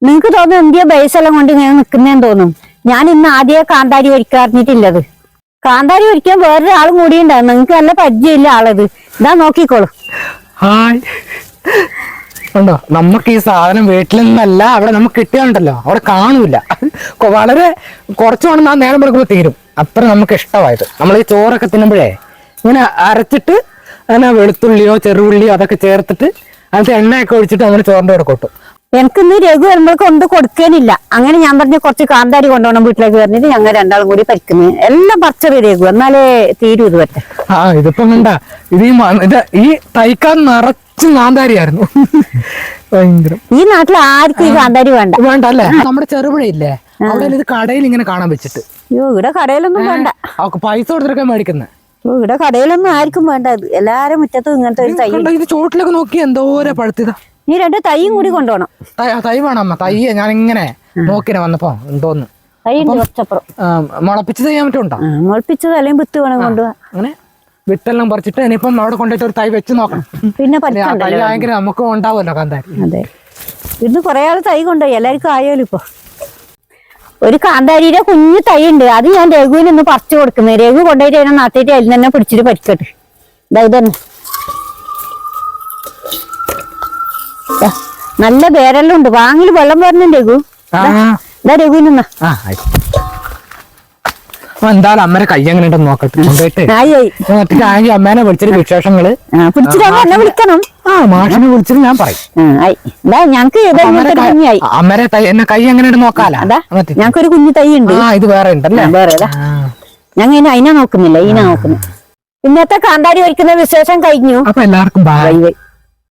നിങ്ങക്ക് തോന്നുന്നു എന്തിയ ബേസെല്ലാം കൊണ്ട് ഇങ്ങനെ നിക്കുന്നേന്ന് തോന്നും. ഞാൻ ഇന്ന് ആദ്യമേ കാന്താരി ഒരിക്കാറിഞ്ഞിട്ടില്ലത്. കാന്താരി ഒരിക്കാൻ വേറൊരാളും കൂടി ഉണ്ടാവും. നിങ്ങക്ക് നല്ല പരിചയമില്ല ആളത്. ഇതാ നോക്കിക്കോളൂ. ഹായ്, ഉണ്ടോ? നമുക്ക് ഈ സാധനം വീട്ടിൽ നിന്നല്ല അവിടെ നമുക്ക് കിട്ടിയുണ്ടല്ലോ, അവിടെ കാണൂല. വളരെ കുറച്ച് വേണം, നേരം എടുക്കുമ്പോൾ തീരും. അത്ര നമുക്ക് ഇഷ്ടമായത്. നമ്മൾ ഈ ചോറൊക്കെ തിന്നുമ്പോഴേ ഇങ്ങനെ അരച്ചിട്ട് അങ്ങനെ വെളുത്തുള്ളിയോ ചെറുള്ളിയോ അതൊക്കെ ചേർത്തിട്ട് അതിനകത്ത് എണ്ണയൊക്കെ ഒഴിച്ചിട്ട് അങ്ങനെ ചോറിൻ്റെ കൂടെ കൊട്ടും. എനിക്കിന്ന് രഘു വരുമ്പോഴേക്കും ഒന്നും കൊടുക്കാനില്ല. അങ്ങനെ ഞാൻ പറഞ്ഞ കുറച്ച് കാന്താരി കൊണ്ടുപോകണം വീട്ടിലേക്ക് പറഞ്ഞിട്ട് ഞങ്ങൾ രണ്ടാളും കൂടി പരിക്കുന്നത്. എല്ലാം പറിച്ചത് രഘു, എന്നാലേ തീരൂ ഇത് പറ്റേ. ഇതിപ്പം കണ്ട, ഈ തൈക്കാൻ നിറച്ച് കാന്താരിയായിരുന്നു. ഭയങ്കരം. ഈ നാട്ടിൽ ആർക്കും ഈ കാന്താരി വേണ്ട അല്ലേ? നമ്മുടെ ചെറുപുഴയില്ലേ, അവിടെ ഇത് കടയിൽ ഇങ്ങനെ കാണാൻ വെച്ചിട്ട്. അയ്യോ, ഇവിടെ കടയിലൊന്നും വേണ്ട. പൈസ കൊടുത്തിട്ടൊക്കെ മേടിക്കുന്നത്. ഇവിടെ കടയിലൊന്നും ആർക്കും വേണ്ട. ഇത് എല്ലാരും മുറ്റത്തും ഇങ്ങനത്തെ ഒരു തൈ. ഇത് ചോട്ടിലൊക്കെ നോക്കി എന്തോരം പഴുത്തിതാ. നീ 2 തൈയും കൂടി കൊണ്ടുപോകണം. തൈ വേണം അമ്മ. തൈ ഞാൻ ഇങ്ങനെ നോക്കിനെ വന്നപ്പോ എന്തോന്ന് തൈ കുറച്ചപ്പുറം മുളപ്പിച്ച് ചെയ്യാൻ പറ്റുണ്ടോ? മുളപ്പിച്ചത് അല്ലെങ്കിൽ വിത്ത് വേണം കൊണ്ടുപോകാൻ. അങ്ങനെ വിട്ടെല്ലാം പറിച്ചിട്ട് ഇനിയിപ്പം അവിടെ കൊണ്ടുപോയിട്ട് ഒരു തൈ വെച്ച് നോക്കണം. പിന്നെ ഭയങ്കര നമുക്ക് ഉണ്ടാവുമല്ലോ കാന്താരി. അതെ, ഇന്ന് കുറെ ആൾ തൈ കൊണ്ടുപോയി. എല്ലാവർക്കും ആയാലും ഇപ്പൊ ഒരു കാന്താരിയുടെ കുഞ്ഞു തൈ ഉണ്ട്. അത് ഞാൻ രഘുവിന് ഒന്ന് പറിച്ചു കൊടുക്കുന്നത്. രഘു കൊണ്ടുപോയിട്ട് അതിനെ നാട്ടിയിട്ട് അതിൽ തന്നെ പിടിച്ചിട്ട് പരിക്കട്ടെ. ഇതന്നെ നല്ല പേരെല്ലാം ഉണ്ട്. വാങ്ങിൽ വെള്ളം പറഞ്ഞുണ്ട് രഘു. ഇതാ രഘുവിന് എന്തായാലും അമ്മേനെ കൈ എങ്ങനെ ഉണ്ടെന്ന് നോക്കട്ടെ. കൊണ്ടുപോയിട്ട് അമ്മേനെ വിളിച്ചിട്ട് വിശേഷങ്ങള് എന്നെ വിളിക്കണം. മാഷിനെ വിളിച്ചിട്ട് ഞാൻ പറയും. ഞങ്ങക്ക് അമ്മേരെ എന്നെ കൈ എങ്ങനെയുണ്ട് നോക്കാലോ. ഞങ്ങൾക്കൊരു കുഞ്ഞു തൈ ഉണ്ട്. ഇത് വേറെ ഉണ്ടല്ലേ? വേറെ ഞങ്ങൾ അതിനെ നോക്കുന്നില്ല, ഇതിനെ നോക്കുന്നു. ഇന്നത്തെ കാന്താരി വയ്ക്കുന്ന വിശേഷം കഴിഞ്ഞു. അപ്പൊ എല്ലാവർക്കും ബൈ.